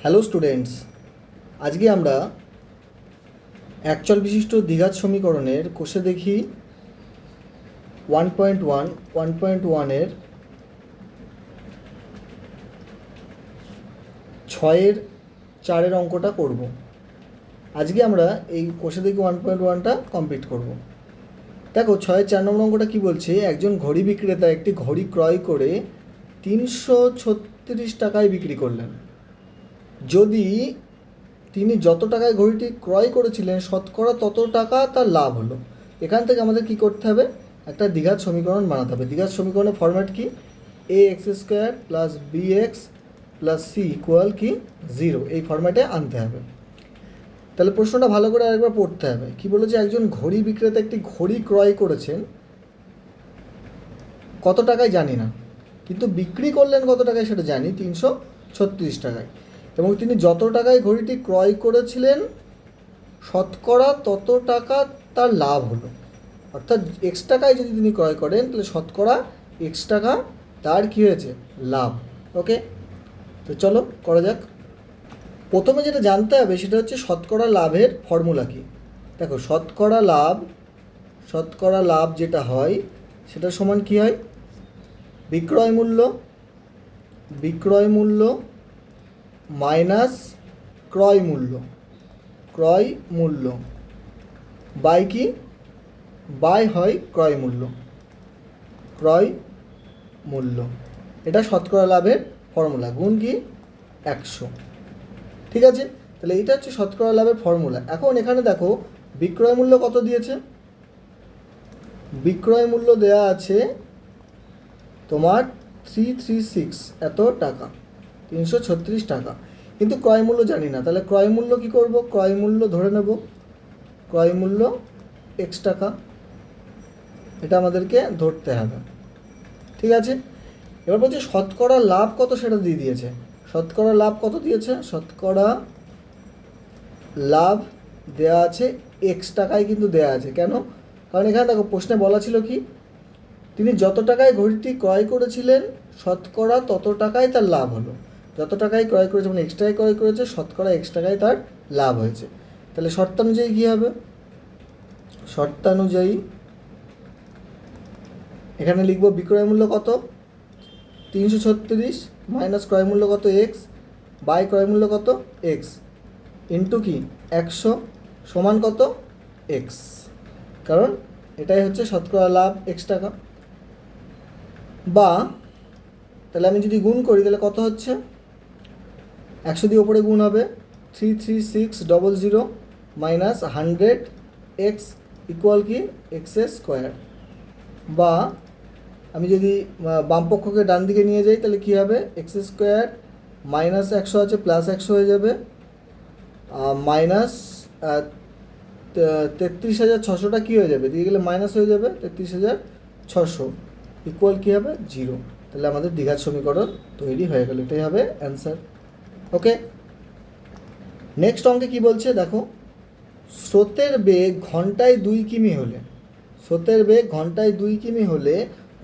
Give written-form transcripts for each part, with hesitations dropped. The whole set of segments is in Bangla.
হ্যালো স্টুডেন্টস, আজকে আমরা একচল বিশিষ্ট দ্বিঘাত সমীকরণের কোষে দেখি 1.1 ছয়ের চারের অঙ্কটা করব। আজকে আমরা এই কোষে দেখি 1.1টা কমপ্লিট করব। দেখো 6-4 নম্বর অঙ্কটা কী বলছে, একজন ঘড়ি বিক্রেতা একটি ঘড়ি ক্রয় করে 336 টাকায় বিক্রি করলেন। যদি তিনি যত টাকায় ঘড়িটি ক্রয় করেছিলেন শতকরা তত টাকা তার লাভ হলো। এখান থেকে আমাদের কি করতে হবে, একটা দ্বিঘাত সমীকরণ বানাতে হবে। দ্বিঘাত সমীকরণের ফরম্যাট কি, ax² + bx + c ইকুয়াল কি 0, এই ফরম্যাটে আনতে হবে। তাহলে প্রশ্নটা ভালো করে আরেকবার পড়তে হবে। কি বলেছে, একজন ঘড়ি বিক্রেতা একটি ঘড়ি ক্রয় করেছেন, কত টাকায় জানি না, কিন্তু বিক্রি করলেন কত টাকায় সেটা জানি, 336 টাকায়। এবং তিনি যত টাকায় ঘড়িটি ক্রয় করেছিলেন শতকরা তত টাকা তার লাভ হলো। অর্থাৎ x টাকায় যদি তিনি ক্রয় করেন তাহলে শতকরা x টাকা তার কী হয়েছে, লাভ। ওকে, তো চলো করা যাক। প্রথমে যেটা জানতে হবে সেটা হচ্ছে শতকরা লাভের ফর্মুলা কি। দেখো শতকরা লাভ যেটা হয় সেটা সমান কি হয়, বিক্রয় মূল্য মাইনাস ক্রয় মূল্য বাই কি, বাই হয় ক্রয় মূল্য। এটা শতকরা লাভের ফর্মুলা, গুণ কি 100। ঠিক আছে, তাহলে এটা হচ্ছে শতকরা লাভের ফর্মুলা। এখন এখানে দেখো বিক্রয় মূল্য কত দিয়েছে, বিক্রয় মূল্য দেয়া আছে তোমার 336 এত টাকা, 336 টাকা, কিন্তু ক্রয় মূল্য জানি না। তাহলে ক্রয় মূল্য কী করব, ক্রয় মূল্য ধরে নেব, ক্রয় মূল্য x টাকা, এটা আমাদেরকে ধরতে হবে। ঠিক আছে, এবার বলছে শতকরা লাভ কত সেটা দিয়ে দিয়েছে। শতকরা লাভ কত দিয়েছে, শতকরা লাভ দেয়া আছে x টাকায়, কিন্তু দেয়া আছে কেন, কারণ এখানে দেখো প্রশ্নে বলা ছিল কি, তিনি যত টাকায় ঘড়িটি ক্রয় করেছিলেন শতকরা তত টাকায় তার লাভ হলো। যত টাকায় ক্রয় করেছে মানে x টাকায় ক্রয় করেছে, শতকরা x টাকায় তার লাভ হয়েছে। তাহলে শর্তানুযায়ী কী হবে, শর্তানুযায়ী এখানে লিখব বিক্রয় মূল্য কত 336 মাইনাস ক্রয় মূল্য কত x বাই ক্রয় মূল্য কত x ইন্টু কি 100 সমান কত x, কারণ এটাই হচ্ছে শতকরা লাভ x টাকা। বা তাহলে আমি যদি গুণ করি তাহলে কত হচ্ছে, 100 দিয়ে ওপরে গুণ হবে 33600 মাইনাস 100x ইকুয়াল কি x²। বা আমি যদি বাম পক্ষকে ডান দিকে নিয়ে যাই তাহলে কী হবে, x² মাইনাস 100 আছে প্লাস 100 হয়ে যাবে, মাইনাস 33,600টা কী হয়ে যাবে, দিয়ে গেলে মাইনাস হয়ে যাবে 33,600 ইকুয়াল কী হবে 0। তাহলে আমাদের দ্বিঘাত সমীকরণ তৈরি হয়ে গেল, এটাই হবে অ্যান্সার। ওকে, নেক্সট অঙ্কে কী বলছে দেখো, স্রোতের বেগ ঘন্টায় 2 কিমি হলে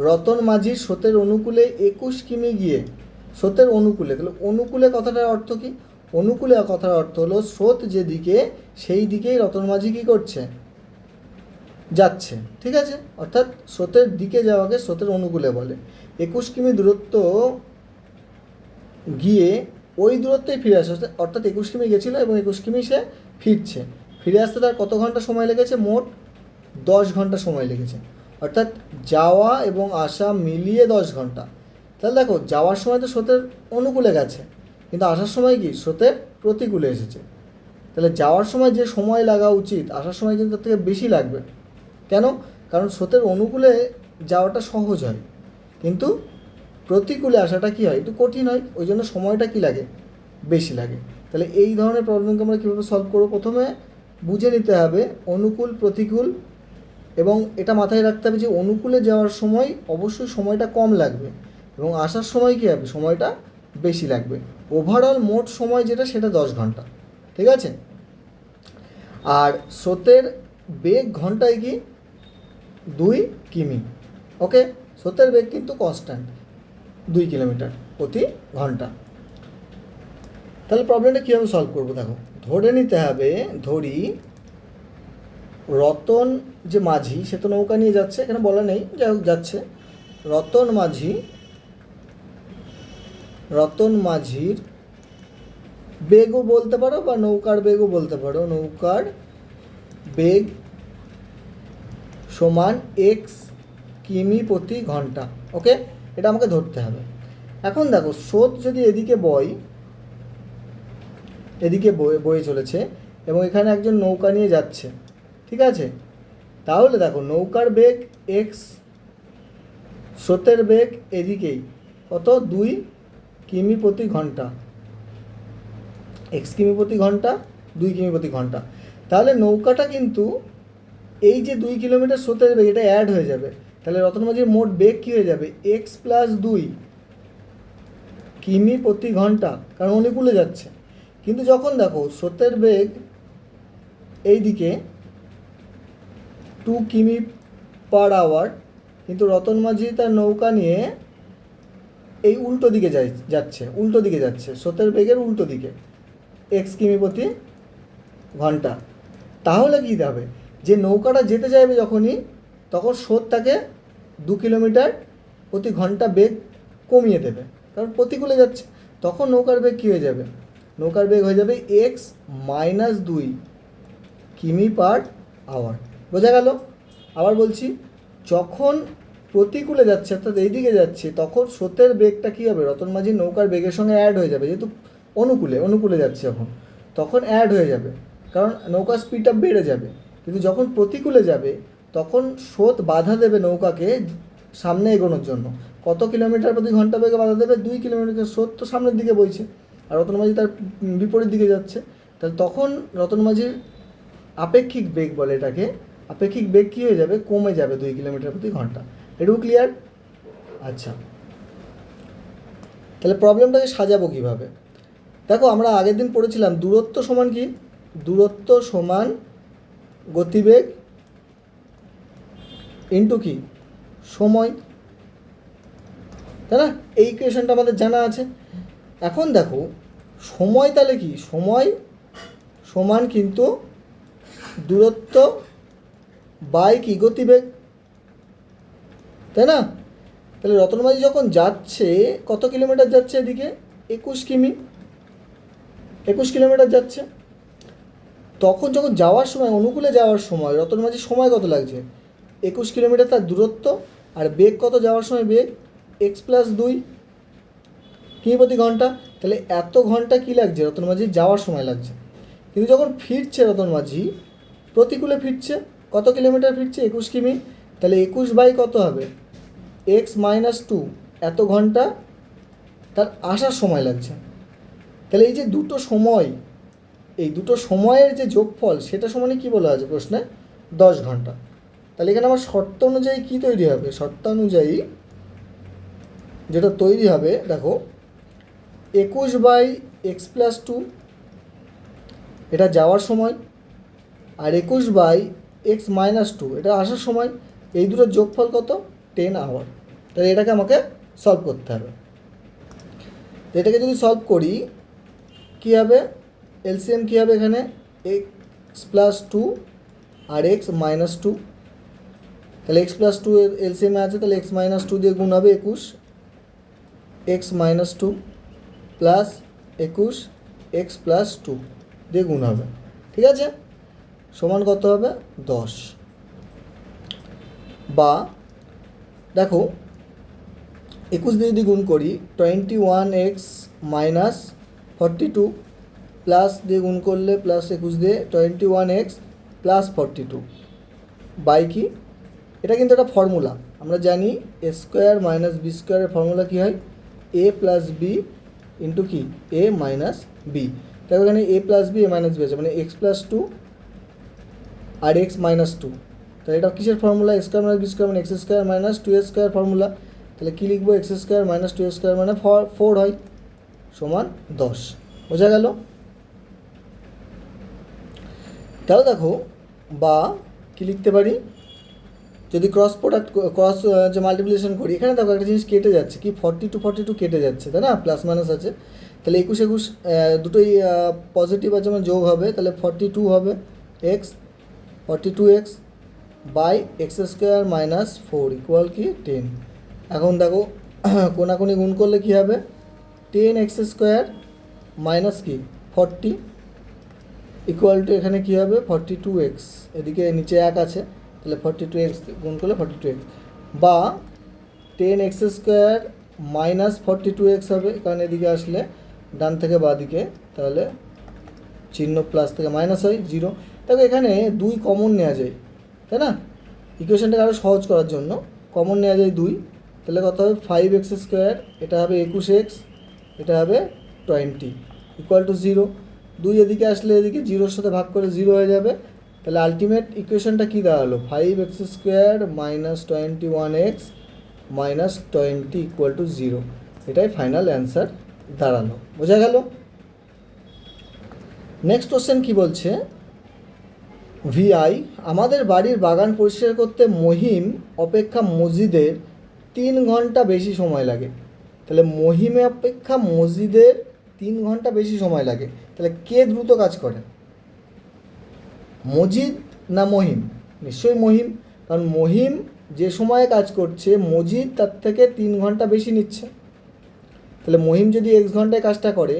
রতন মাঝির স্রোতের অনুকূলে 21 কিমি গিয়ে, স্রোতের অনুকূলে, তাহলে অনুকূলে কথাটার অর্থ কি, অনুকূলে কথার অর্থ হলো স্রোত যেদিকে সেই দিকেই রতন মাঝি কী করছে, যাচ্ছে। ঠিক আছে, অর্থাৎ স্রোতের দিকে যাওয়াকে স্রোতের অনুকূলে বলে। 21 কিমি দূরত্ব গিয়ে ওই দূরত্বেই ফিরে আসে, অর্থাৎ 21 কিমি গেছিলো এবং 21 কিমি সে ফিরছে। ফিরে আসতে তার কত ঘন্টা সময় লেগেছে, মোট 10 ঘন্টা সময় লেগেছে। অর্থাৎ যাওয়া এবং আসা মিলিয়ে 10 ঘন্টা। তাহলে দেখো যাওয়ার সময় তো স্রোতের অনুকূলে গেছে, কিন্তু আসার সময় কি স্রোতের প্রতিকূলে এসেছে। তাহলে যাওয়ার সময় যে সময় লাগা উচিত আসার সময় কিন্তু তার থেকে বেশি লাগবে। কেন, কারণ স্রোতের অনুকূলে যাওয়াটা সহজ হয়, কিন্তু প্রতিকূলে আসাটা কী হয়, একটু কঠিন হয়, ওই জন্য সময়টা কী লাগে, বেশি লাগে। তাহলে এই ধরনের প্রবলেমকে আমরা কীভাবে সলভ করবো, প্রথমে বুঝে নিতে হবে অনুকূল প্রতিকূল, এবং এটা মাথায় রাখতে হবে যে অনুকূলে যাওয়ার সময় অবশ্যই সময়টা কম লাগবে এবং আসার সময় কী হবে, সময়টা বেশি লাগবে। ওভারঅল মোট সময় যেটা সেটা 10 ঘন্টা। ঠিক আছে, আর স্রোতের বেগ ঘন্টায় কি 2 কিমি। ওকে, স্রোতের বেগ কিন্তু কনস্ট্যান্ট 2 কিলোমিটার প্রতি ঘন্টা। তাহলে প্রবলেমটা কীভাবে সলভ করবো? দেখো, ধরে নিতে হবে, ধরি রতন যে মাঝি, সে তো নৌকা নিয়ে যাচ্ছে, এখানে বলা নেই, যাই হোক যাচ্ছে। রতন মাঝির বেগও বলতে পারো বা নৌকার বেগও বলতে পারো, নৌকার বেগ সমান এক্স কিমি প্রতি ঘন্টা। ওকে, এটা আমাকে ধরতে হবে। এখন দেখো, স্রোত যদি এদিকে বয়ে চলেছে এবং এখানে একজন নৌকা নিয়ে যাচ্ছে, ঠিক আছে, তাহলে দেখো নৌকার বেগ এক্স, স্রোতের বেগ এদিকেই কত, 2 কিমি প্রতি ঘন্টা, এক্স কিমি প্রতি ঘন্টা, 2 কিমি প্রতি ঘন্টা। তাহলে নৌকাটা কিন্তু এই যে 2 কিলোমিটার স্রোতের বেগ, এটা অ্যাড হয়ে যাবে। তাহলে রতন মাঝির মোট বেগ কী হয়ে যাবে, এক্স প্লাস 2 কিমি প্রতি ঘন্টা, কারণ অনুকূলে যাচ্ছে। কিন্তু যখন দেখো স্রোতের বেগ এইদিকে 2 কিমি পার আওয়ার, কিন্তু রতন মাঝি তার নৌকা নিয়ে এই উল্টো দিকে যাচ্ছে, স্রোতের বেগের উল্টো দিকে, এক্স কিমি প্রতি ঘন্টা। তাহলে কী হবে, যে নৌকাটা যেতে চাইবে যখনই, তখন স্রোত তাকে 2 কিলোমিটার প্রতি ঘন্টা বেগ কমিয়ে দেবে, কারণ প্রতিকূলে যাচ্ছে। তখন নৌকার বেগ কী হয়ে যাবে, নৌকার বেগ হয়ে যাবে এক্স মাইনাস 2 কিমি পার আওয়ার। বোঝা গেল? আবার বলছি, যখন প্রতিকূলে যাচ্ছে অর্থাৎ এইদিকে যাচ্ছে, তখন স্রোতের বেগটা কী হবে, রতন মাঝির নৌকার বেগের সঙ্গে অ্যাড হয়ে যাবে, যেহেতু অনুকূলে যাচ্ছে তখন অ্যাড হয়ে যাবে, কারণ নৌকার স্পিডটা বেড়ে যাবে। কিন্তু যখন প্রতিকূলে যাবে, তখন স্রোত বাধা দেবে নৌকাকে সামনে এগোনোর জন্য। কত কিলোমিটার প্রতি ঘন্টা বেগে বাধা দেবে, 2 কিলোমিটার। স্রোত তো সামনের দিকে বইছে আর রতন মাঝি তার বিপরীত দিকে যাচ্ছে, তাহলে তখন রতন মাঝির আপেক্ষিক বেগ বলে এটাকে, আপেক্ষিক বেগ কী হয়ে যাবে, কমে যাবে 2 কিলোমিটার প্রতি ঘন্টা। এটুকু ক্লিয়ার? আচ্ছা, তাহলে প্রবলেমটাকে সাজাবো কীভাবে? দেখো, আমরা আগের দিন পড়েছিলাম দূরত্ব সমান কি, দূরত্ব সমান গতিবেগ ইন্টু কি, সময়, তাই না? এই ইকুয়েশনটা আমাদের জানা আছে। এখন দেখো, সময় তাহলে কি, সময় সমান কিন্তু দূরত্ব বাই কি, গতিবেগ, তাই না? তাহলে রতন মাঝি যখন যাচ্ছে, কত কিলোমিটার যাচ্ছে, এদিকে 21 কিলোমিটার যাচ্ছে। তখন যখন যাওয়ার সময়, অনুকূলে যাওয়ার সময় রতন মাঝির সময় কত লাগছে, 21 কিলোমিটার তার দূরত্ব, আর বেগ কত যাওয়ার সময়, বেগ এক্স প্লাস 2 কিমি প্রতি ঘন্টা। তাহলে এত ঘন্টা কী লাগছে, রতন মাঝির যাওয়ার সময় লাগছে। কিন্তু যখন ফিরছে রতন মাঝি, প্রতিকূলে ফিরছে, কত কিলোমিটার ফিরছে, 21 কিমি। তাহলে 21 বাই কত হবে, এক্স মাইনাস 2, এত ঘন্টা তার আসার সময় লাগছে। তাহলে এই যে দুটো সময়, এই দুটো সময়ের যে যোগফল, সেটা সমানে কী বলা আছে প্রশ্নে, 10 ঘন্টা। তাহলে এখানে আমার শর্ত অনুযায়ী কী তৈরি হবে, শর্তানুযায়ী যেটা তৈরি হবে, দেখো 21 বাই এক্স প্লাস 2 এটা যাওয়ার সময়, আর 21 বাই এক্স মাইনাস 2 এটা আসার সময়। এই দুটোর যোগফল কত, 10 আওয়ার। তাহলে এটাকে আমাকে সলভ করতে হবে। এটাকে যদি সলভ করি কী হবে, এলসিএম কী হবে, এখানে এক্স প্লাস 2 আর এক্স মাইনাস 2, তাহলে এক্স প্লাস 2 এলসিএমে আছে, তাহলে এক্স মাইনাস 2 দিয়ে গুণ হবে 21, x minus 2 plus 21 x plus 2 দিয়ে গুণ হবে, ঠিক আছে, সমান কত হবে, 10। বা দেখো 21 দিয়ে যদি গুণ করি, 21x মাইনাস 42 প্লাস দিয়ে গুণ করলে প্লাস 21 দিয়ে 21x প্লাস 42 বাই কি, এটা কিন্তু একটা ফর্মুলা, আমরা জানি এ স্কোয়ার মাইনাস বি স্কোয়ারের ফর্মুলা কী হয়, এ প্লাস বি ইন্টু কি, এ মাইনাস বি। তাই এখানে A plus B, A minus B আছে, মানে এক্স প্লাস 2 আর এক্স মাইনাস 2। তাহলে এটা কিসের formula, A square minus B square মানে X square minus 2 square formula. তাহলে কী লিখবো, এক্স স্কোয়ার মাইনাস 2 স্কোয়ার মানে 4 হয়, সমান 10। বোঝা গেল? তাহলে দেখো, বা কী লিখতে পারি, যদি ক্রস যে মাল্টিপ্লিকেশন করি, এখানে দেখো একটা জিনিস কেটে যাচ্ছে, কি 42 কেটে যাচ্ছে, তাই না, প্লাস মাইনাস আছে। তাহলে 21 দুটোই পজিটিভ আছে, মানে যোগ হবে, তাহলে 42 হবে X, 42x by X square minus 4 equal কি 10। এখন দেখো কোনাকুনি গুণ করলে কী হবে, 10x স্কোয়ার মাইনাস কি 40 ইকুয়াল টু এখানে কী হবে 42x, এদিকে নিচে 1 আছে, তাহলে 42x গুণ করলে 42x, বা 10x স্কোয়ার মাইনাস 42x হবে, কারণ এদিকে আসলে ডান থেকে বাঁ দিকে, তাহলে চিহ্ন প্লাস থেকে মাইনাস হয় 0। দেখো এখানে 2 কমন নেওয়া যায়, তাই না? ইকুয়েশনটাকে আরও সহজ করার জন্য কমন নেওয়া যায় 2, তাহলে কত হবে 5x স্কোয়ার, এটা হবে 21x, এটা হবে 20 ইকুয়াল টু 0। 2 এদিকে আসলে এদিকে 0-র সাথে ভাগ করে 0 হয়ে যাবে, তাহলে আলটিমেট ইকুয়েশনটা কী দাঁড়ালো 5x square minus 21x minus 20 equal to 0। এটাই ফাইনাল অ্যান্সার দাঁড়ালো। বোঝা গেল? নেক্সট কোশ্চেন কী বলছে, ভিআই, আমাদের বাড়ির বাগান পরিষ্কার করতে মহিম অপেক্ষা মজিদের 3 ঘন্টা বেশি সময় লাগে। তাহলে মহিমে অপেক্ষা মজিদের 3 ঘন্টা বেশি সময় লাগে, তাহলে কে দ্রুত কাজ করে, মজিদ না মহিম? নিশ্চয়ই মহিম, কারণ মহিম যে সময়ে কাজ করছে মজিদ তার থেকে 3 ঘন্টা বেশি নিচ্ছে। তাহলে মহিম যদি x ঘন্টায় কাজটা করে,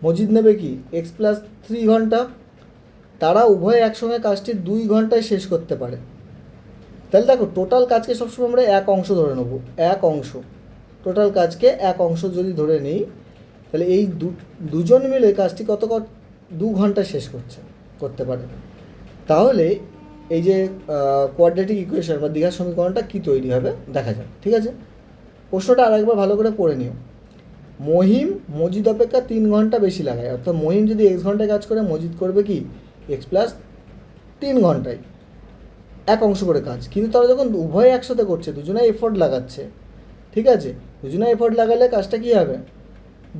মজিদ নেবে কি x+3 ঘন্টা। তারা উভয় একসঙ্গে কাজটি 2 ঘন্টায় শেষ করতে পারে। তাহলে দেখো টোটাল কাজকে সবসময় আমরা এক অংশ ধরে নেব, এক অংশ, টোটাল কাজকে এক অংশ যদি ধরে নিই, তাহলে এই দুজন মিলে কাজটি কত 2 ঘন্টায় শেষ করতে পারে। তাহলে এই যে কোয়াড্রেটিক ইকুয়েশন বা দ্বিঘাত সমীকরণটা কী তৈরি হবে দেখা যাক। ঠিক আছে, প্রশ্নটা আরেকবার ভালো করে পড়ে নিও। মহিম মজিদ অপেক্ষা 3 ঘন্টা বেশি লাগায়, অর্থাৎ মহিম যদি x ঘন্টায় কাজ করে মজিদ করবে কি x+3 ঘন্টায়, এক অংশ করে কাজ। কিন্তু তারা যখন উভয় একসাথে করছে, দুজনেই এফোর্ট লাগাচ্ছে, ঠিক আছে, দুজনে এফোর্ট লাগালে কাজটা কী হবে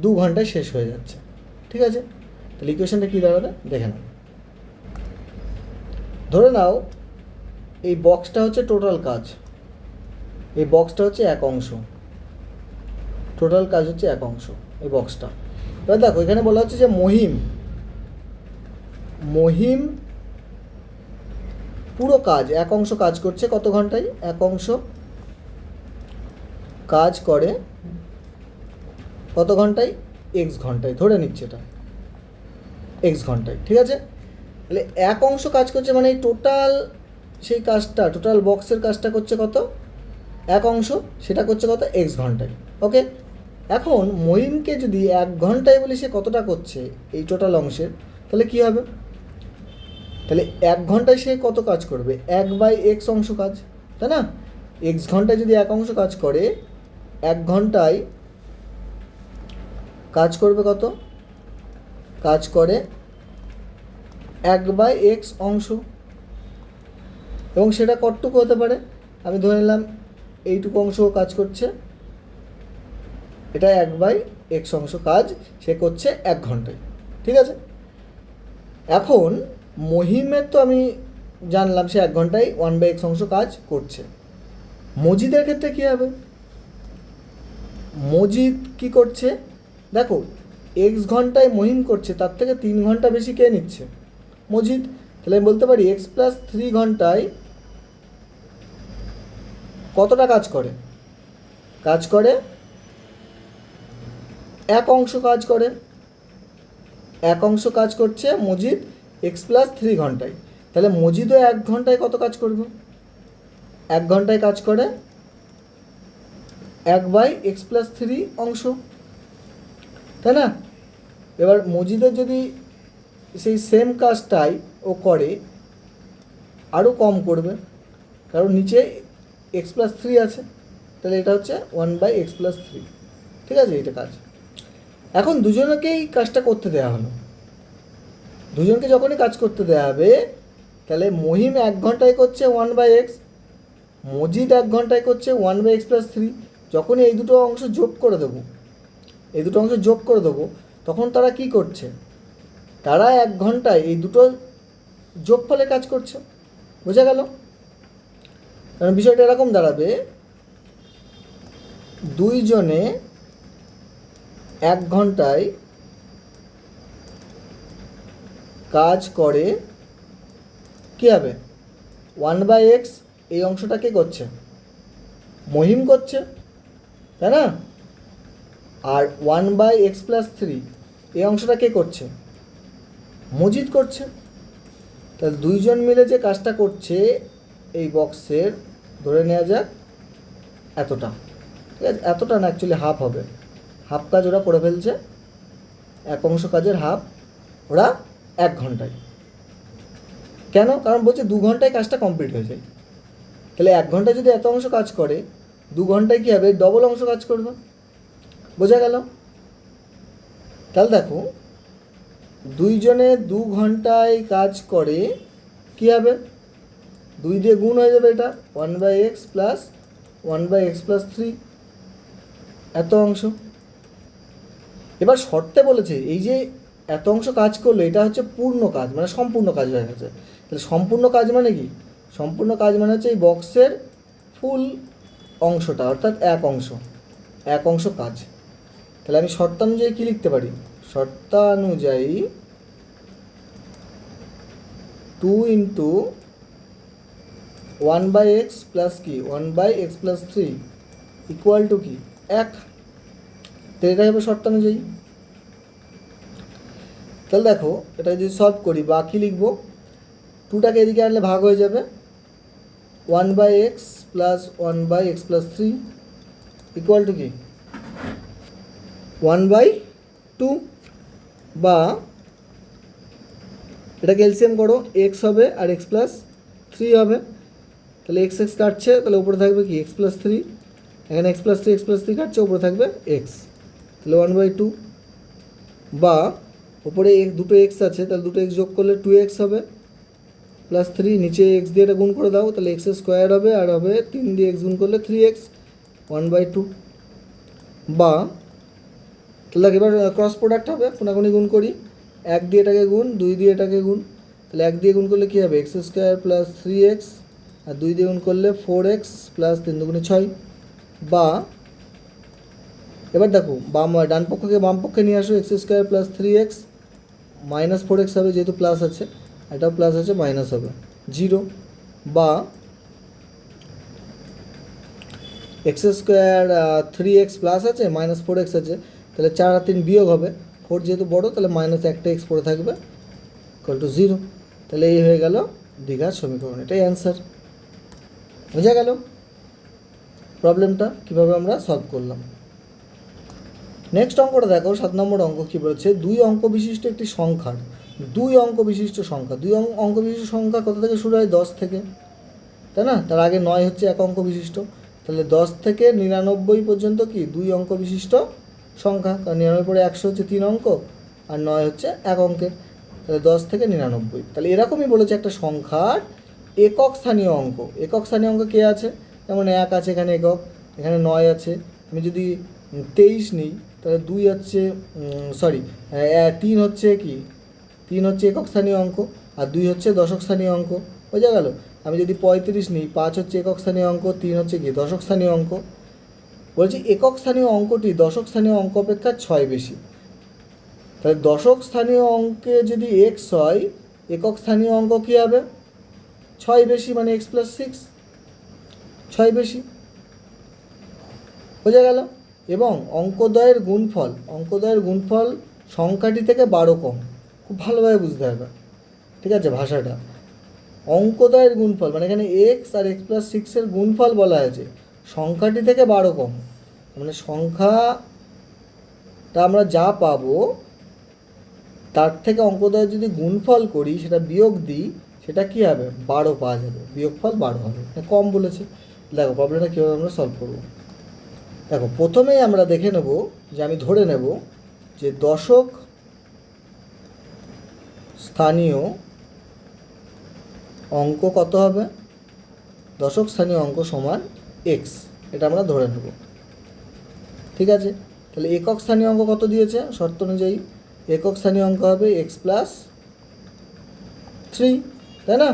2 ঘন্টায় শেষ হয়ে যাচ্ছে। ঠিক আছে, তাহলে ইকুয়েশনটা কী দাঁড়াবে দেখে নাও। ধরে নাও এই বক্সটা হচ্ছে টোটাল কাজ, এই বক্সটা হচ্ছে এক অংশ, টোটাল কাজ হচ্ছে এক অংশ এই বক্সটা। এবার দেখো এখানে বলা হচ্ছে যে মহিম পুরো কাজ এক অংশ কাজ করছে কত ঘন্টায়, এক অংশ কাজ করে কত ঘন্টায় x ঘন্টায়, ধরে নিচ্ছে এটা x ঘন্টায়। ঠিক আছে, তাহলে এক অংশ কাজ করছে মানে এই টোটাল সেই কাজটা, টোটাল বক্সের কাজটা করছে কত, এক অংশ, সেটা করছে কত x ঘন্টায়। ওকে, এখন মহিমকে যদি 1 ঘন্টায় বলি সে কতটা করছে এই টোটাল অংশের, তাহলে কী হবে, তাহলে 1 ঘন্টায় সে কত কাজ করবে 1/x অংশ কাজ, তাই না? x ঘন্টায় যদি এক অংশ কাজ করে, 1 ঘন্টায় কাজ করবে কত, কাজ করে 1/x অংশ, এবং সেটা কতটুকু হতে পারে, আমি ধরে নিলাম এইটুকু অংশ কাজ করছে, এটা 1/x অংশ কাজ সে করছে 1 ঘন্টায়। ঠিক আছে, এখন মহিমের তো আমি জানলাম সে 1 ঘন্টায় 1/x অংশ কাজ করছে। মজিদের ক্ষেত্রে কী হবে, মজিদ কি করছে, দেখো x ঘন্টায় মহিম করছে, তার থেকে 3 ঘন্টা বেশি কে নিচ্ছে, মজিদ। তাহলে আমি বলতে পারি x+3 ঘন্টায় কতটা কাজ করে, কাজ করে এক অংশ কাজ করে, এক অংশ কাজ করছে মজিদ x+3 ঘন্টায়। তাহলে মজিদও 1 ঘন্টায় কত কাজ করবে, 1 ঘন্টায় কাজ করে 1/x+3 অংশ, তাই না? এবার মজিদের যদি সেই সেম কাজটাই ও করে, আরও কম করবে, কারণ নিচে x+3 আছে, তাহলে এটা হচ্ছে 1/x+3। ঠিক আছে, এটা কাজ। এখন দুজনকেই কাজটা করতে দেওয়া হলো, দুজনকে যখনই কাজ করতে দেওয়া হবে, তাহলে মহিম 1 ঘন্টায় করছে 1/x, মজিদ 1 ঘন্টায় করছে 1/x+3। যখনই এই দুটো অংশ যোগ করে দেবো, এই দুটো অংশ যোগ করে দেবো, তখন তারা কি করছে, তারা 1 ঘন্টায় এই দুটো যোগফলে কাজ করছে। বোঝা গেল? কারণ বিষয়টা এরকম দাঁড়াবে, দুইজনে 1 ঘন্টায় কাজ করে কী হবে 1/x এই অংশটা কে করছে মহিম করছে তাই না আর 1/x+3 এই অংশটা কে করছে মজিদ করছে তাহলে দুইজন মিলে যে কাজটা করছে এই বক্সের ধরে নেওয়া যাক এতটা ঠিক আছে এতটা না অ্যাকচুয়ালি হাফ হবে হাফ কাজ ওরা করে ফেলছে এক অংশ কাজের হাফ ওরা 1 ঘন্টায় কেন কারণ বলছে 2 ঘন্টায় কাজটা কমপ্লিট হয়ে যায় তাহলে 1 ঘন্টায় যদি এত অংশ কাজ করে 2 ঘন্টায় কী হবে ডবল অংশ কাজ করবে বোঝা গেল তাহলে দেখো দুইজনে 2 ঘন্টায় কাজ করে কী হবে 2 দিয়ে গুণ হয়ে যাবে এটা 1/x প্লাস 1/x+3 এত অংশ এবার শর্তে বলেছে এই যে এত অংশ কাজ করলো এটা হচ্ছে পূর্ণ কাজ মানে সম্পূর্ণ কাজ হয়ে গেছে তাহলে সম্পূর্ণ কাজ মানে কি সম্পূর্ণ কাজ মানে হচ্ছে এই বক্সের ফুল অংশটা অর্থাৎ এক অংশ কাজ তাহলে আমি শর্তানুযায়ী কী লিখতে পারি শর্তানুযায়ী 2 × 1/x প্লাস কি 1/x+3 ইকুয়াল টু কি 1 তো এটা হবে শর্তানুযায়ী তাহলে দেখো এটা যদি সলভ করি বা কী লিখবো 2টাকে এদিকে আনলে ভাগ হয়ে যাবে 1/x plus 1/x+3 equal to কি 1/2 বা এটাকে এলসিএম করো x হবে আর x+3 হবে তাহলে x কাটছে তাহলে উপরে থাকবে কি x+3 এখানে x+3 কাটছে উপরে থাকবে x তাহলে 1/2 বা উপরে দুটো x আছে তাহলে দুটো x যোগ করলে 2x হবে প্লাস 3 নিচে x দিয়ে এটা গুণ করে দাও তাহলে x² হবে আর হবে 3 দিয়ে x গুণ করলে 3x 1/2 বা তাহলে এবার ক্রস প্রোডাক্ট হবে কোনাকুনি গুণ করি 1 দিয়ে এটাকে গুণ 2 দিয়ে এটাকে গুণ তাহলে 1 দিয়ে গুণ করলে কী হবে x² প্লাস 3x আর 2 দিয়ে গুণ করলে 4x প্লাস 3 দুগুণে 6 বা এবার দেখো ডান পক্ষকে বাম পক্ষে নিয়ে আসো x² plus 3x minus 4x হবে যেহেতু প্লাস আছে এটাও প্লাস আছে মাইনাস হবে 0 বা x² 3x প্লাস আছে মাইনাস 4x আছে তাহলে 4 আর 3 বিয়োগ হবে 4 যেহেতু বড়ো তাহলে মাইনাস একটা x পড়ে থাকবে ইকুয়াল টু 0 তাহলে এই হয়ে গেল দ্বিঘাত সমীকরণ এটাই অ্যান্সার বোঝা গেল প্রবলেমটা কীভাবে আমরা সলভ করলাম নেক্সট অঙ্কটা দেখো 7 নম্বর অঙ্ক কী বলেছে 2 অঙ্ক বিশিষ্ট একটি সংখ্যার 2 অঙ্ক বিশিষ্ট সংখ্যা 2 অঙ্ক বিশিষ্ট সংখ্যা কত থেকে শুরু হয় 10 থেকে তাই না তার আগে 9 হচ্ছে 1 অঙ্ক বিশিষ্ট তাহলে 10 থেকে 99 পর্যন্ত কি 2 অঙ্ক বিশিষ্ট সংখ্যা কারণ 99 পরে 100 হচ্ছে 3 অঙ্ক আর 9 হচ্ছে 1 অঙ্কের তাহলে 10 থেকে 99 তাহলে এরকমই বলেছে একটা সংখ্যার একক স্থানীয় অঙ্ক কে আছে যেমন 1 আছে এখানে একক এখানে 9 আছে আমি যদি 23 নিই তাহলে 2 হচ্ছে 3 হচ্ছে কি 3 হচ্ছে একক স্থানীয় অঙ্ক আর 2 হচ্ছে দশক স্থানীয় অঙ্ক বোঝা গেল আমি যদি 35 নিই 5 হচ্ছে একক স্থানীয় অঙ্ক 3 হচ্ছে কি দশক স্থানীয় অঙ্ক বলছি একক স্থানীয় অঙ্কটি দশক স্থানীয় অঙ্ক অপেক্ষা 6 বেশি তাহলে দশক স্থানীয় অঙ্কে যদি x হয় একক স্থানীয় অঙ্ক কী হবে 6 বেশি মানে x+6 6 বেশি বোঝা গেল এবং অঙ্কদ্বয়ের গুণফল সংখ্যাটি থেকে 12 কম খুব ভালোভাবে বুঝতে হবে ঠিক আছে ভাষাটা অঙ্কদ্বয়ের গুণফল মানে এখানে x আর x+6 এর গুণফল বলা আছে সংখ্যাটি থেকে 12 কম মানে সংখ্যাটা আমরা যা পাবো তার থেকে অঙ্কদ্বয়ের যদি গুণফল করি সেটা বিয়োগ দিই সেটা কী হবে 12 পাওয়া যাবে বিয়োগফল 12 হবে কম বলেছে দেখো প্রবলেমটা কীভাবে আমরা সলভ করব দেখো প্রথমেই আমরা দেখে নেব যে আমি ধরে নেব যে দশক স্থানীয় অঙ্ক কত হবে দশক স্থানীয় অঙ্ক সমান x এটা আমরা ধরে নেব ঠিক আছে তাহলে একক স্থানীয় অঙ্ক কত দিয়েছে শর্ত অনুযায়ী একক স্থানীয় অঙ্ক হবে x+3 তাই না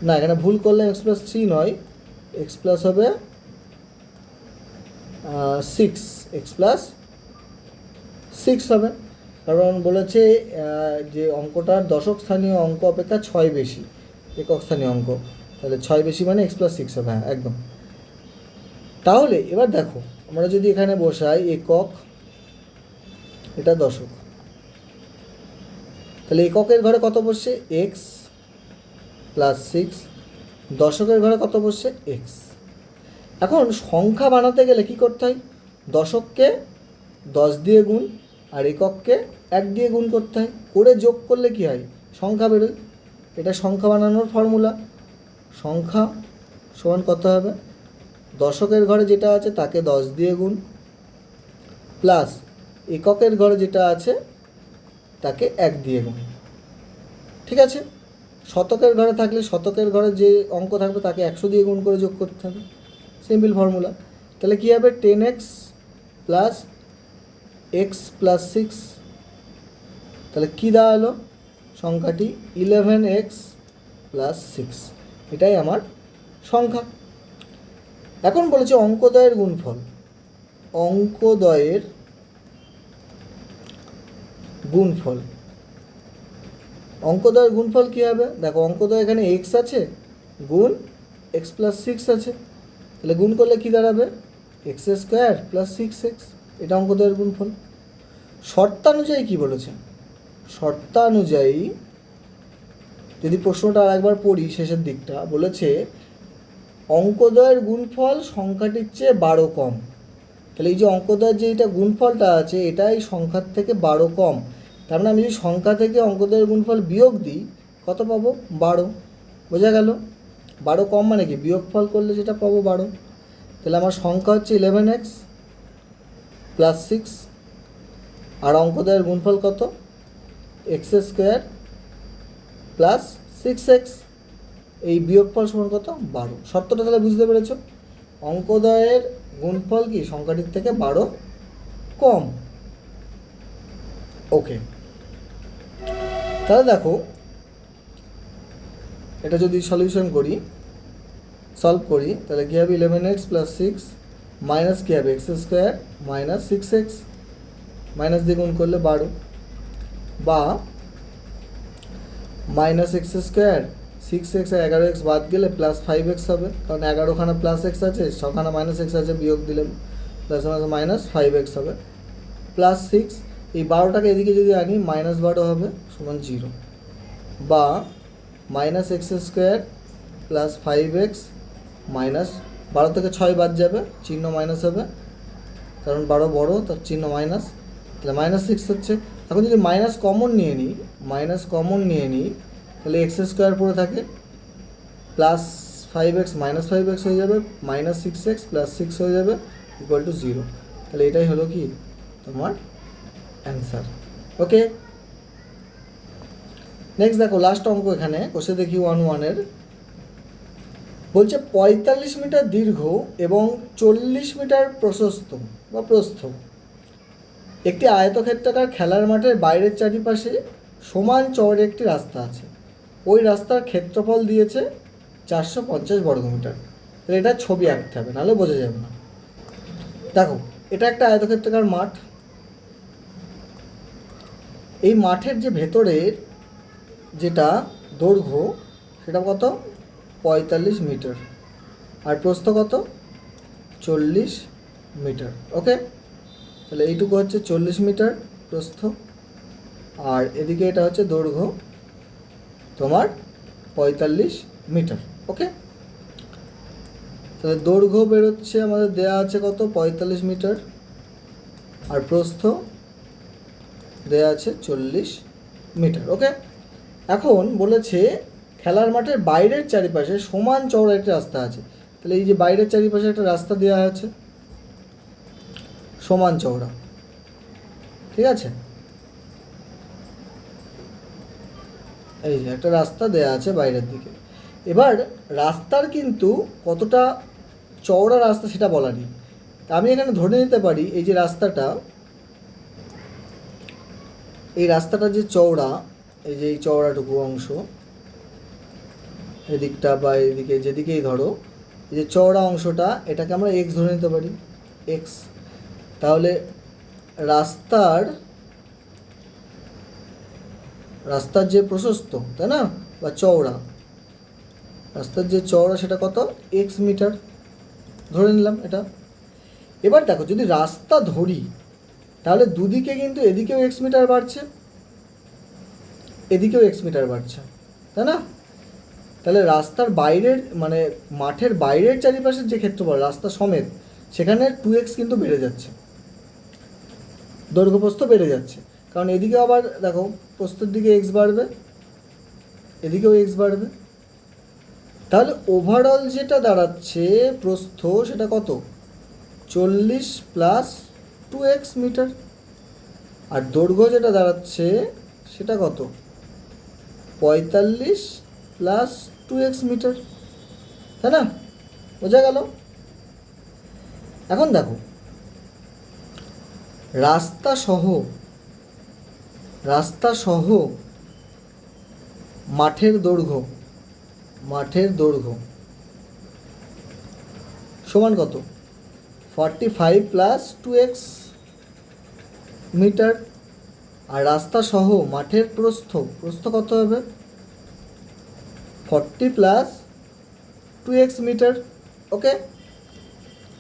না এখানে ভুল করলে x+3 নয় x+ হবে 6 x+3 6 হবে, কারণ বলেছে যে অঙ্কটার দশক স্থানীয় অঙ্ক অপেক্ষা 6 বেশি একক স্থানীয় অঙ্ক, তাহলে 6 বেশি মানে x+6 হবে। হ্যাঁ একদম। তাহলে এবার দেখো আমরা যদি এখানে বসাই একক, এটা দশক, তাহলে এককের ঘরে কত বসছে x+6, দশকের ঘরে কত বসছে x। এখন সংখ্যা বানাতে গেলে কি করতে হয়, দশককে 10 দিয়ে গুণ আর একককে 1 দিয়ে গুণ করতে হয়, করে যোগ করলে কি হয় সংখ্যা বেরোয়। এটা সংখ্যা বানানোর ফর্মুলা। সংখ্যা সমান কত হবে, দশকের ঘরে যেটা আছে তাকে 10 দিয়ে গুণ প্লাস এককের ঘরে যেটা আছে তাকে 1 দিয়ে গুণ। ঠিক আছে, শতকের ঘরে থাকলে শতকের ঘরে যে অঙ্ক থাকবে তাকে 100 দিয়ে গুণ করে যোগ করতে হবে, সিম্পল ফর্মুলা। তাহলে কী হবে 10x প্লাস x+6, তাহলে কী দাঁড়ালো সংখ্যাটি 11x+6, এটাই আমার সংখ্যা। এখন বলেছে অঙ্কদ্বয়ের গুণফল, অঙ্কদ্বয়ের গুণফল, অঙ্কদ্বয়ের গুণফল কী হবে, দেখো অঙ্কদ্বয় এখানে x আছে গুণ x+6 আছে, তাহলে গুণ করলে কী দাঁড়াবে x² + 6x, এটা অঙ্কদ্বয়ের গুণফল। শর্তানুযায়ী কী বলেছে, শর্তানুযায়ী যদি প্রশ্নটা আরেকবার পড়ি শেষের দিকটা, বলেছে অঙ্কদ্বয়ের গুণফল সংখ্যাটির চেয়ে 12 কম। তাহলে এই যে অঙ্কদ্বয়ের যে এটা গুণফলটা আছে এটাই সংখ্যার থেকে 12 কম, তার মানে আমি যদি সংখ্যা থেকে অঙ্কদ্বয়ের গুণফল বিয়োগ দিই কত পাবো 12, বোঝা গেল। 12 কম মানে কি বিয়োগফল করলে যেটা পাবো 12, তাহলে আমার সংখ্যা হচ্ছে 11x+6 আর অঙ্কদ্বয়ের গুণফল কত x² + 6x, এই বিয়োগফল সমান কত 12। শর্তটা তাহলে বুঝতে পেরেছ, অঙ্কদ্বয়ের গুণফল কি সংখ্যাটির থেকে 12 কম। ওকে, তাহলে দেখো এটা যদি সলিউশন করি, সলভ করি, তাহলে কী হবে 11x+6 মাইনাস কী হবে x² - 6x, মাইনাস দিয়ে গুণ করলে 12, বা -x² 6x আর 11x বাদ গেলে +5x হবে, কারণ 11খানা +x আছে 6খানা -x আছে, বিয়োগ দিলে -5x হবে, +6, এই 12টাকে এদিকে যদি আনি -12 হবে সমান 0, বা -x² + 5x মাইনাস 12 থেকে 6 বাদ যাবে, চিহ্ন মাইনাস হবে, কারণ 12 বড় তার চিহ্ন মাইনাস, তাহলে -6 হচ্ছে। এখন যদি মাইনাস কমন নিয়ে নিই, তাহলে x² পড়ে থাকে, +5x -5x হয়ে যাবে, -6x + 6 হয়ে যাবে = 0, তাহলে এটাই হলো কি তোমার অ্যান্সার। ওকে, নেক্সট দেখো লাস্ট অঙ্ক এখানে কষে দেখি 1-1 বলছে 45 মিটার দীর্ঘ এবং 40 মিটার প্রশস্ত বা প্রস্থ একটি আয়তক্ষেত্রাকার খেলার মাঠের বাইরের চারিপাশে সমান চওড়া একটি রাস্তা আছে, ওই রাস্তার ক্ষেত্রফল দিয়েছে 450 বর্গমিটার। তাহলে এটা ছবি আঁকতে হবে, নাহলে বোঝা যাবে না। দেখো এটা একটা আয়তক্ষেত্রাকার মাঠ, এই মাঠের যে ভেতরের যেটা দৈর্ঘ্য সেটা কত 45 মিটার আর প্রস্থ কত 40 মিটার। ওকে, তাহলে এইটুকু হচ্ছে 40 মিটার প্রস্থ, আর এদিকে এটা হচ্ছে দৈর্ঘ্য তোমার 45 মিটার। ওকে, তাহলে দৈর্ঘ্য বেরোচ্ছে আমাদের দেয়া আছে কত 45 মিটার, আর প্রস্থ দেয়া আছে 40 মিটার। ওকে, এখন বলেছে খেলার মাঠের বাইরের চারিপাশে সমান চওড়া একটা রাস্তা আছে, তাহলে এই যে বাইরের চারিপাশে একটা রাস্তা দেওয়া আছে সমান চওড়া, ঠিক আছে, এই যে একটা রাস্তা দেয়া আছে বাইরের দিকে। এবার রাস্তার কিন্তু কতটা চওড়া রাস্তা সেটা বলা নেই, তা আমি এখানে ধরে নিতে পারি এই যে রাস্তাটা, এই রাস্তাটা যে চওড়া, এই যে এই চওড়াটুকু অংশ এদিকটা বা এদিকে যেদিকেই ধরো, এই যে চওড়া অংশটা এটাকে আমরা x ধরে নিতে পারি, x। তাহলে রাস্তার রাস্তার যে প্রশস্ত, তাই না, বা চওড়া, রাস্তার যে চওড়া সেটা কত, এক্স মিটার ধরে নিলাম এটা। এবার দেখো যদি রাস্তা ধরি তাহলে দুদিকে কিন্তু এদিকেও এক্স মিটার বাড়ছে, এদিকেও এক্স মিটার বাড়ছে, তাই না? তাহলে রাস্তার বাইরের মানে মাঠের বাইরের চারিপাশের যে ক্ষেত্রফল রাস্তা সমেত, সেখানে 2x কিন্তু বেড়ে যাচ্ছে, দৈর্ঘ্যপ্রস্থ বেড়ে যাচ্ছে। কারণ এদিকে আবার দেখো প্রস্থের দিকে এক্স বাড়বে, এদিকেও এক্স বাড়বে। তাহলে ওভারঅল যেটা দাঁড়াচ্ছে প্রস্থ সেটা কত, 40 প্লাস 2x মিটার। আর দৈর্ঘ্য যেটা দাঁড়াচ্ছে সেটা কত, 45 প্লাস 2x মিটার, তাই না? বোঝা গেল? এখন দেখো রাস্তা সহ মাঠের দৈর্ঘ্য সমান কত, 45 প্লাস 2x মিটার। আর রাস্তা সহ মাঠের প্রস্থ কত হবে, 40 প্লাস 2x মিটার। ওকে,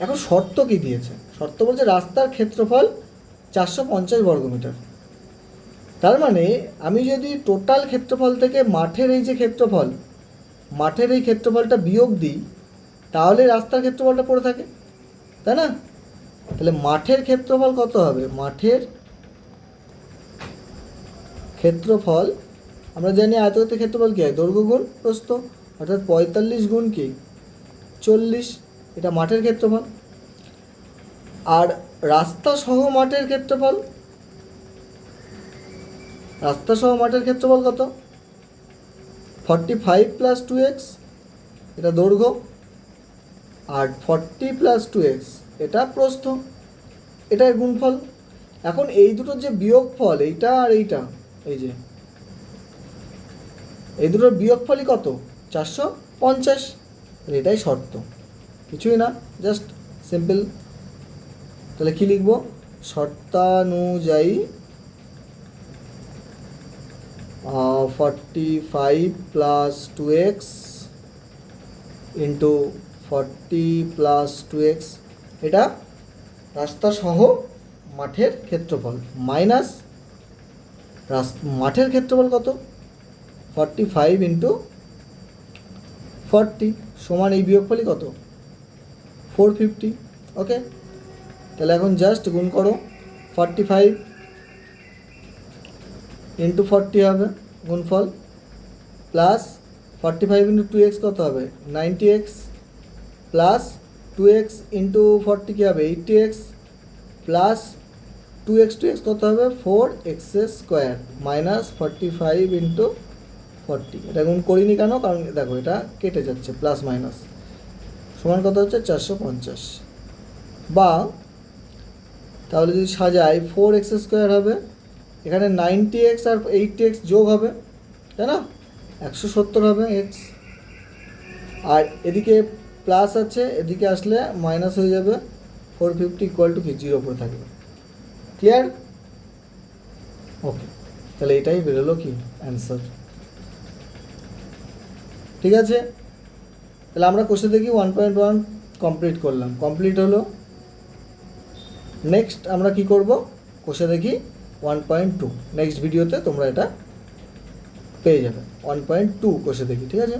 এখন শর্ত কি দিয়েছে, শর্ত বলছে রাস্তার ক্ষেত্রফল 450 বর্গমিটার। তার মানে আমি যদি টোটাল ক্ষেত্রফল থেকে মাঠের এই যে ক্ষেত্রফল, মাঠের এই ক্ষেত্রফলটা বিয়োগ দিই তাহলে রাস্তার ক্ষেত্রফলটা পড়ে থাকে, তাই না? তাহলে মাঠের ক্ষেত্রফল কত হবে, মাঠের ক্ষেত্রফল আমরা জানি আয়তক্ষেত্রের ক্ষেত্রফল কী হয়, দৈর্ঘ্য গুণ প্রস্থ, অর্থাৎ 45 গুণ কি 40, এটা মাঠের ক্ষেত্রফল। আর রাস্তা সহ মাঠের ক্ষেত্রফল কত, 45 প্লাস 2x, এটা দৈর্ঘ্য, আর 40 প্লাস 2x এটা প্রস্থ, এটার গুণফল। এখন এই দুটোর যে বিয়োগফল, এইটা আর এইটা, এই দুটোর বিয়োগফলই কত, 450। এটাই শর্ত, কিছুই না, জাস্ট সিম্পল। তাহলে কী লিখব, শর্তানুযায়ী 45 plus 2x into 40 plus 2x, এটা রাস্তা সহ মাঠের ক্ষেত্রফল মাইনাস মাঠের ক্ষেত্রফল কত, 45 ইন্টু 40 সমান এই বিয়োগফলই কত, 450। ওকে, তাহলে এখন জাস্ট গুণ করো, 45 ইন্টু 40 হবে গুণফল, প্লাস 45 ইন্টু 2x কত হবে, 90x, প্লাস 2x ইন্টু 40 কী হবে, 80x, প্লাস 2x কত হবে, 4x স্কোয়ার, মাইনাস 45 ইন্টু 40। এটা গুণ করিনি কেন, কারণ দেখো এটা কেটে যাচ্ছে, প্লাস মাইনাস সমান কত হচ্ছে 450। বা তাহলে যদি সাজাই 4x স্কোয়ার হবে, এখানে 90x আর 80x যোগ হবে, তাই না, 170 হবে x। আর এদিকে প্লাস আছে, এদিকে আসলে মাইনাস হয়ে যাবে, 450 ইকুয়াল টু কি 0 পড়ে থাকবে। ক্লিয়ার? ওকে, তাহলে এটাই বেরোলো কি অ্যান্সার। ঠিক আছে, তাহলে আমরা কোশ্চেন দেখি 1.1 কমপ্লিট করলাম, কমপ্লিট হলো। নেক্সট আমরা কি করব, কোশ্চেন দেখি 1.2, নেক্সট ভিডিওতে তোমরা এটা পেয়ে যাবে। 1.2 কোশ্চেন দেখি, ঠিক আছে।